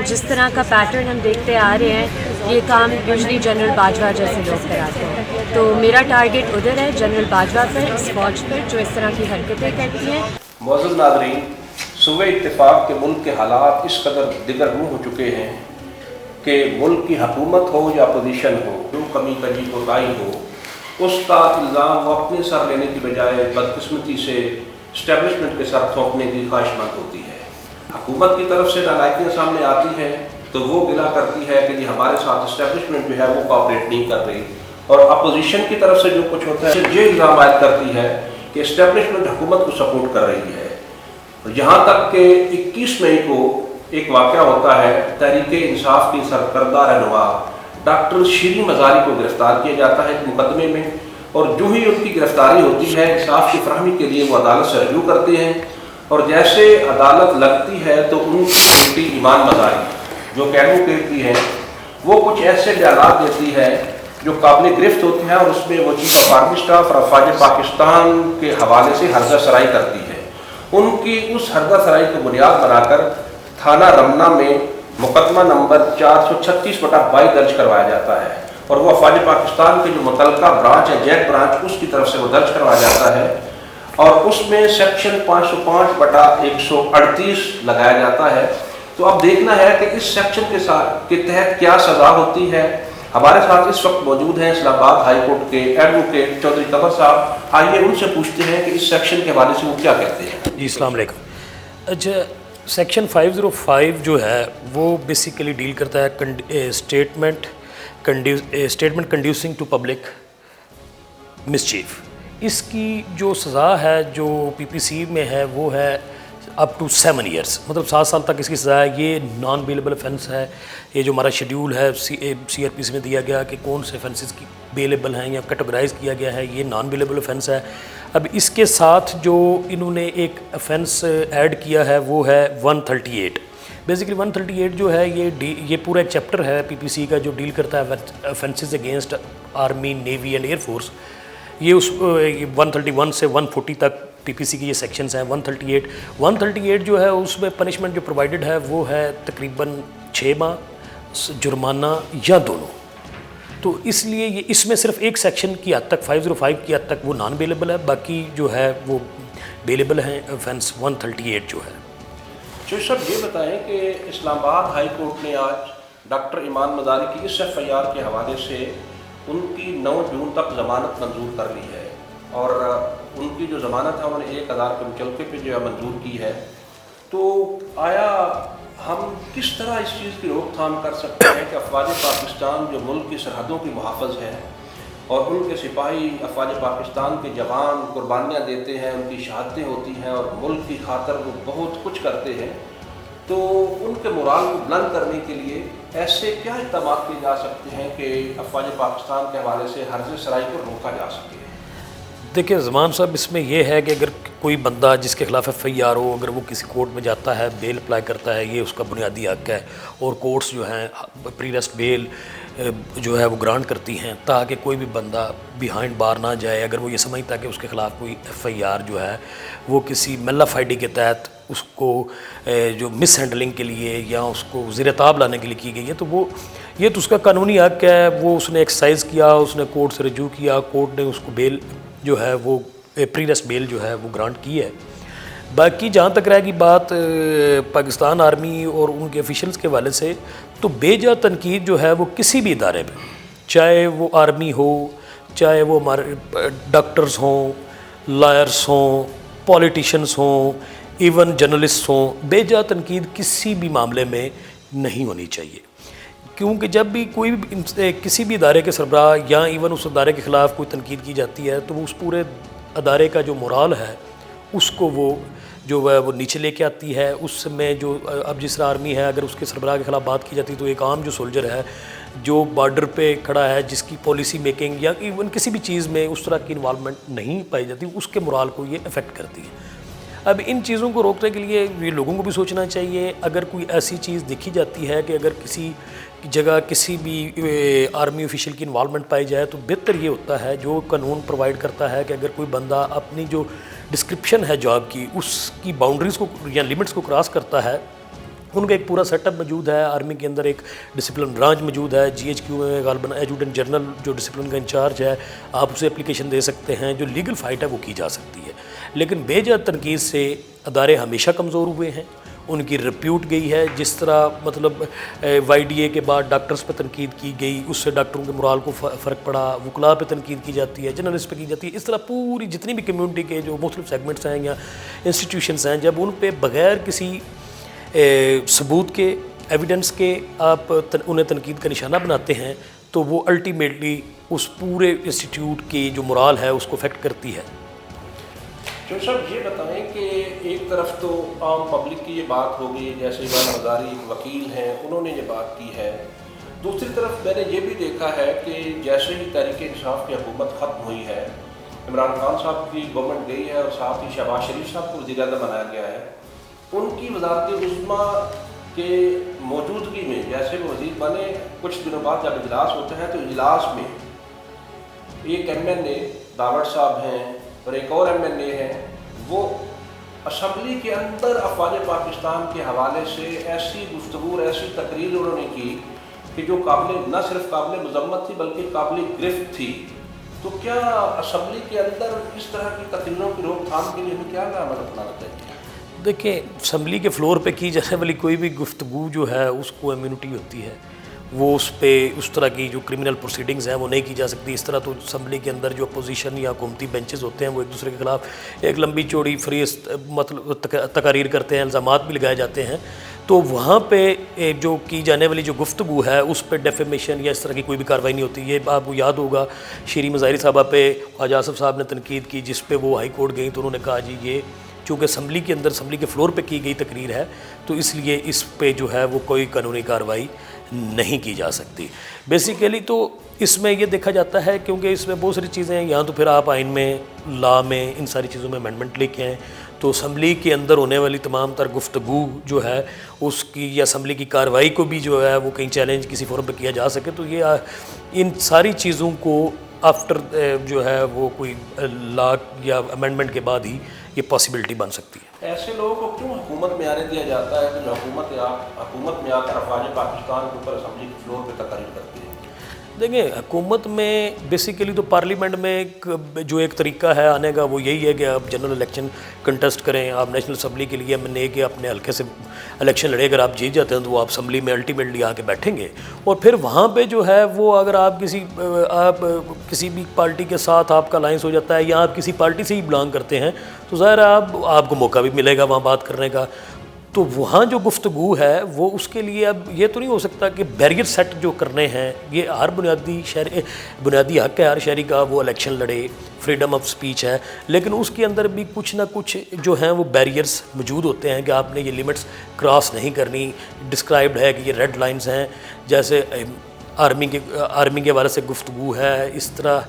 जिस तरह का पैटर्न हम देखते आ रहे हैं ये काम यूजली जनरल बाजवा जैसे लोग कराते हैं, तो मेरा टारगेट उधर है जनरल बाजवा पर, इस फौज पर जो इस तरह की हरकतें करती हैं। मौजूद नाज़रीन, सूबे इत्तेफाक के मुल्क के हालात इस कदर दिगरगू हो चुके हैं कि मुल्क की हुकूमत हो या अपोजिशन हो, जो कमी कजी कोताही हो उसका इल्ज़ाम वो अपने सर लेने की बजाय बदकिस्मती से इस्टेब्लिशमेंट के सर थोपने की ख्वाहिशमंद होती है। हुकूमत की तरफ से नालायकियाँ सामने आती हैं तो वो गिला करती है कि जी हमारे साथ इस्टेब्लिशमेंट जो है वो कोऑपरेट नहीं कर रही, और अपोजिशन की तरफ से जो कुछ होता है ये इल्ज़ाम आयद करती है कि इस्टेब्लिशमेंट हुकूमत को सपोर्ट कर रही है। यहाँ तक कि 21 मई को एक वाक़या होता है, तहरीक इंसाफ की सरकर्दा रहनुमा डॉक्टर शीरी मज़ारी को गिरफ़्तार किया जाता है एक मुकदमे में, और जो ही उनकी गिरफ़्तारी होती है इंसाफ की फरहमी के लिए वो अदालत से रजू करते हैं, और जैसे अदालत लगती है तो उनकी बेटी ईमान मज़ारी जो एडवोकेट भी है वो कुछ ऐसे बयान देती है जो काबिल गिरफ्त होते हैं, और उसमें वो चीफ ऑफ आर्मी स्टाफ और अफवाज पाकिस्तान के हवाले से हर्जा सराई करती है। उनकी उस हर्जा सराई को बुनियाद बनाकर थाना रमना में मुकदमा नंबर 436/22 दर्ज करवाया जाता है, और वो अफवाज पाकिस्तान के जो मुतलका ब्रांच है जैक ब्रांच उसकी तरफ से वो दर्ज करवाया जाता है, और उसमें सेक्शन 505/138 लगाया जाता है। तो अब देखना है कि इस सेक्शन के तहत क्या सज़ा होती है। हमारे साथ इस वक्त मौजूद हैं इस्लामाबाद हाई कोर्ट के एडवोकेट चौधरी कमर साहब, आइए उनसे पूछते हैं कि इस सेक्शन के हवाले से वो क्या कहते हैं। जी अस्सलाम वालेकुम। अच्छा, सेक्शन 505 जो है वो बेसिकली डील करता है स्टेटमेंट कंड्यूसिंग टू पब्लिक मिसचीफ। इसकी जो सज़ा है जो पीपीसी में है वो है अप टू 7 ईयर्स, मतलब 7 साल तक इसकी सज़ा है। ये नॉन बेलेबल ऑफेंस है। ये जो हमारा शेड्यूल है CRPC में दिया गया कि कौन से ऑफेंसेस की बेलेबल हैं या कैटेगराइज किया गया है, ये नॉन बेलेबल ऑफेंस है। अब इसके साथ जो इन्होंने एक ऑफेंस ऐड किया है वो है 138। बेसिकली 138 जो है ये पूरा एक चैप्टर है पीपीसी का जो डील करता है offences against army, navy and air force. ये उस 131 से 140 तक पीपीसी की ये सेक्शंस हैं। 138 जो है उसमें पनिशमेंट जो प्रोवाइडेड है वो है तकरीबन 6 माह, जुर्माना या दोनों। तो इसलिए ये इसमें सिर्फ एक सेक्शन की हद तक 505 की हद तक वो नॉन बेलेबल है, बाकी जो है वो बेलेबल हैं ऑफेंस 138 जो है। जो सब ये बताएं कि इस्लामाबाद हाई कोर्ट ने आज डॉक्टर ईमान मज़ारी की इस FIR के हवाले से उनकी 9 जून तक ज़मानत मंजूर कर ली है, और उनकी जो ज़मानत है उन्होंने 1000 के मुचलके पे जो है मंजूर की है। तो आया हम किस तरह इस चीज़ की रोकथाम कर सकते हैं कि अफवाज पाकिस्तान जो मुल्क की सरहदों की मुहाफ़िज़ है और उनके सिपाही अफवाज पाकिस्तान के जवान कुर्बानियाँ देते हैं, उनकी शहादतें होती हैं और मुल्क की खातर वो बहुत कुछ करते हैं, तो उनके मोराल को बुलंद करने के लिए ऐसे क्या इक़दाम किए जा सकते हैं कि अफवाज पाकिस्तान के हवाले से हर्ज सराई को रोका जा सके। देखिए ज़मान साहब, इसमें यह है कि अगर कोई बंदा जिसके खिलाफ FIR हो, अगर वो किसी कोर्ट में जाता है, बेल अप्लाई करता है, ये उसका बुनियादी हक़ है, और कोर्ट्स जो हैं प्री अरेस्ट बेल जो है वो ग्रांट करती हैं ताकि कोई भी बंदा बिहाइंड बार ना जाए। अगर वो ये समझता है कि उसके ख़िलाफ़ कोई FIR जो है वो किसी मेलाफाइडी के तहत उसको जो मिस हैंडलिंग के लिए या उसको ज़ेर-ए-ताब लाने के लिए की गई है, तो वो ये तो उसका कानूनी हक़ है। वो उसने एक्सरसाइज किया, उसने कोर्ट से रजू किया, कोर्ट ने उसको बेल जो है वो प्री अरेस्ट बेल जो है वो ग्रांट की है। बाकी जहाँ तक रहेगी बात पाकिस्तान आर्मी और उनके ऑफिशियल्स के हवाले से, तो बेजा तनकीद जो है वो किसी भी इदारे में, चाहे वो आर्मी हो, चाहे वो हमारे डॉक्टर्स हों, लॉयर्स हों, पॉलिटिशियंस हों, इवन जर्नलिस्ट हों, बेजा तनकीद किसी भी मामले में नहीं होनी चाहिए। क्योंकि जब भी कोई भी किसी भी इदारे के सरबराह या इवन उस इदारे के ख़िलाफ़ कोई तनकीद की जाती है तो वो उस पूरे अदारे का जो मोराल है उसको वो जो है वो नीचे लेके आती है। उसमें जो अब जिस आर्मी है, अगर उसके सरबराह के ख़िलाफ़ बात की जाती है तो एक आम जो सोल्जर है जो बॉर्डर पे खड़ा है, जिसकी पॉलिसी मेकिंग या इवन किसी भी चीज़ में उस तरह की इन्वॉल्वमेंट नहीं पाई जाती, उसके मोराल को ये अफेक्ट करती है। अब इन चीज़ों को रोकने के लिए ये लोगों को भी सोचना चाहिए। अगर कोई ऐसी चीज़ देखी जाती है कि अगर किसी जगह किसी भी आर्मी ऑफिशियल की इन्वॉल्वमेंट पाई जाए तो बेहतर ये होता है, जो कानून प्रोवाइड करता है कि अगर कोई बंदा अपनी जो डिस्क्रिप्शन है जॉब की, उसकी बाउंड्रीज़ को या लिमिट्स को क्रॉस करता है ان کا ایک پورا سیٹ اپ موجود ہے. آرمی کے اندر ایک ڈسپلن برانچ موجود ہے, GHQ میں غالباً ایڈجوٹنٹ جنرل جو ڈسپلن کا انچارج ہے, آپ اسے اپلیکیشن دے سکتے ہیں. جو لیگل فائٹ ہے وہ کی جا سکتی ہے. لیکن بے جا تنقید سے ادارے ہمیشہ کمزور ہوئے ہیں, ان کی ریپیوٹ گئی ہے. جس طرح مطلب YDA کے بعد ڈاکٹرز پہ تنقید کی گئی, اس سے ڈاکٹروں کے مرال کو فرق پڑا. وکلاء پہ تنقید کی جاتی ہے, جرنلسٹ پہ کی جاتی ہے. اس طرح پوری جتنی بھی کمیونٹی کے جو مختلف سیگمنٹس ہیں یا انسٹیٹیوشنز ہیں, جب ان پہ بغیر کسی ثبوت کے, ایویڈنس کے آپ انہیں تنقید کا نشانہ بناتے ہیں, تو وہ الٹیمیٹلی اس پورے انسٹیٹیوٹ کی جو مرال ہے اس کو افیکٹ کرتی ہے. جو صاحب یہ بتائیں کہ ایک طرف تو عام پبلک کی یہ بات ہوگی, جیسے امام ہزاری ایک وکیل ہیں, انہوں نے یہ بات کی ہے. دوسری طرف میں نے یہ بھی دیکھا ہے کہ جیسے ہی تحریک انصاف کی حکومت ختم ہوئی ہے, عمران خان صاحب کی گورنمنٹ گئی ہے اور ساتھ ہی شہباز شریف صاحب کو وزیر اعظم بنایا گیا ہے, ان کی وزارت عظمیٰ کے موجودگی میں جیسے وہ وزیر بنے, کچھ دنوں بعد جب اجلاس ہوتا ہے تو اجلاس میں ایک MLA داوڑ صاحب ہیں اور ایک اور MLA ہیں, وہ اسمبلی کے اندر افواج پاکستان کے حوالے سے ایسی گفتگو, ایسی تقریر انہوں نے کی کہ جو قابل نہ صرف قابل مذمت تھی بلکہ قابل گرفت تھی. تو کیا اسمبلی کے اندر اس طرح کی تقریروں کی روک تھام کے لیے ہمیں کیا عمل اپنانا چاہیے؟ دیکھیں, اسمبلی کے فلور پہ کی جانے والی کوئی بھی گفتگو جو ہے اس کو امیونٹی ہوتی ہے, وہ اس پہ اس طرح کی جو کرمنل پروسیڈنگز ہیں وہ نہیں کی جا سکتی. اس طرح تو اسمبلی کے اندر جو اپوزیشن یا حکومتی بینچز ہوتے ہیں وہ ایک دوسرے کے خلاف ایک لمبی چوڑی مطلب تقاریر کرتے ہیں, الزامات بھی لگائے جاتے ہیں. تو وہاں پہ جو کی جانے والی جو گفتگو ہے اس پہ ڈیفیمیشن یا اس طرح کی کوئی بھی کارروائی نہیں ہوتی. یہ آپ کو یاد ہوگا شیریں مظاہری صاحبہ پہ خواجہ آصف صاحب نے تنقید کی, جس پہ وہ ہائی کورٹ گئیں تو انہوں نے کہا جی یہ چونکہ اسمبلی کے اندر اسمبلی کے فلور پہ کی گئی تقریر ہے تو اس لیے اس پہ جو ہے وہ کوئی قانونی کارروائی نہیں کی جا سکتی. بیسیکلی تو اس میں یہ دیکھا جاتا ہے کیونکہ اس میں بہت ساری چیزیں ہیں, یہاں تو پھر آپ آئین میں, لا میں, ان ساری چیزوں میں امینڈمنٹ لے کے آئیں تو اسمبلی کے اندر ہونے والی تمام تر گفتگو جو ہے اس کی یا اسمبلی کی کارروائی کو بھی جو ہے وہ کہیں چیلنج کسی فورم پہ کیا جا سکے. تو یہ ان ساری چیزوں کو آفٹر جو ہے وہ کوئی لا یا امینڈمنٹ کے بعد ہی یہ پاسبلٹی بن سکتی ہے. ایسے لوگوں کو کیوں حکومت میں آنے دیا جاتا ہے کہ جو حکومت میں آ کر افواج پاکستان کے اوپر اسمبلی کے فلور پہ تقریر کرتی ہے؟ دیکھیں, حکومت میں بیسیکلی تو پارلیمنٹ میں جو ایک طریقہ ہے آنے کا وہ یہی ہے کہ آپ جنرل الیکشن کنٹیسٹ کریں. آپ نیشنل اسمبلی کے لیے MNA کے اپنے حلقے سے الیکشن لڑے, اگر آپ جیت جاتے ہیں تو وہ آپ اسمبلی میں الٹیمیٹلی آ کے بیٹھیں گے. اور پھر وہاں پہ جو ہے وہ اگر آپ کسی بھی پارٹی کے ساتھ آپ کا الائنس ہو جاتا ہے یا آپ کسی پارٹی سے ہی بلانگ کرتے ہیں تو ظاہر ہے آپ کو موقع بھی ملے گا وہاں بات کرنے کا. تو وہاں جو گفتگو ہے وہ اس کے لیے اب یہ تو نہیں ہو سکتا کہ بیریئر سیٹ جو کرنے ہیں, یہ ہر بنیادی حق ہے ہر شہری کا, وہ الیکشن لڑے, فریڈم آف سپیچ ہے, لیکن اس کے اندر بھی کچھ نہ کچھ جو ہیں وہ بیریئرز موجود ہوتے ہیں کہ آپ نے یہ لمٹس کراس نہیں کرنی. ڈسکرائبڈ ہے کہ یہ ریڈ لائنز ہیں, جیسے آرمی کے حوالے سے گفتگو ہے, اس طرح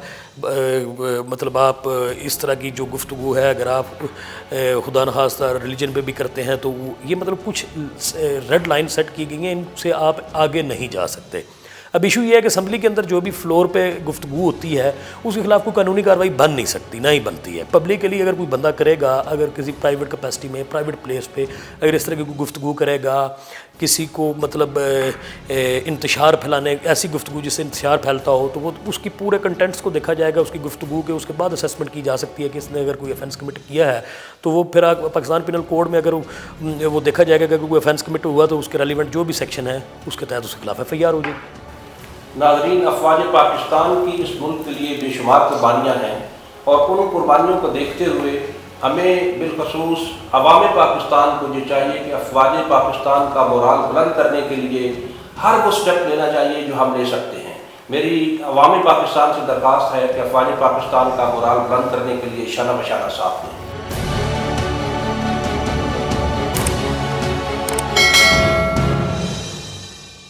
مطلب آپ اس طرح کی جو گفتگو ہے اگر آپ خدا نخواستہ ریلیجن پہ بھی کرتے ہیں تو یہ مطلب کچھ ریڈ لائن سیٹ کی گئی ہیں, ان سے آپ آگے نہیں جا سکتے. اب ایشو یہ ہے کہ اسمبلی کے اندر جو بھی فلور پہ گفتگو ہوتی ہے اس کے خلاف کوئی قانونی کارروائی بن نہیں سکتی, نہ ہی بنتی ہے. پبلکلی اگر کوئی بندہ کرے گا, اگر کسی پرائیویٹ کیپیسٹی میں پرائیویٹ پلیس پہ اگر اس طرح کی کوئی گفتگو کرے گا, کسی کو مطلب انتشار پھیلانے, ایسی گفتگو جس سے انتشار پھیلتا ہو, تو وہ اس کی پورے کنٹینٹس کو دیکھا جائے گا, اس کی گفتگو کے اس کے بعد اسیسمنٹ کی جا سکتی ہے کہ اس نے اگر کوئی افینس کمٹ کیا ہے تو وہ پھر پاکستان پینل کوڈ میں اگر وہ دیکھا جائے گا کہ کوئی افینس کمٹ ہوا تو اس کے ریلیونٹ جو بھی سیکشن ہے اس کے تحت اس کے خلاف FIR ہو جائے گی. ناظرین, افواج پاکستان کی اس ملک کے لیے بے شمار قربانیاں ہیں اور ان قربانیوں کو دیکھتے ہوئے ہمیں بالخصوص عوام پاکستان کو یہ چاہیے کہ افواج پاکستان کا مورال بلند کرنے کے لیے ہر وہ سٹیپ لینا چاہیے جو ہم لے سکتے ہیں. میری عوام پاکستان سے درخواست ہے کہ افواج پاکستان کا مورال بلند کرنے کے لیے شانہ بشانہ ساتھ دیں.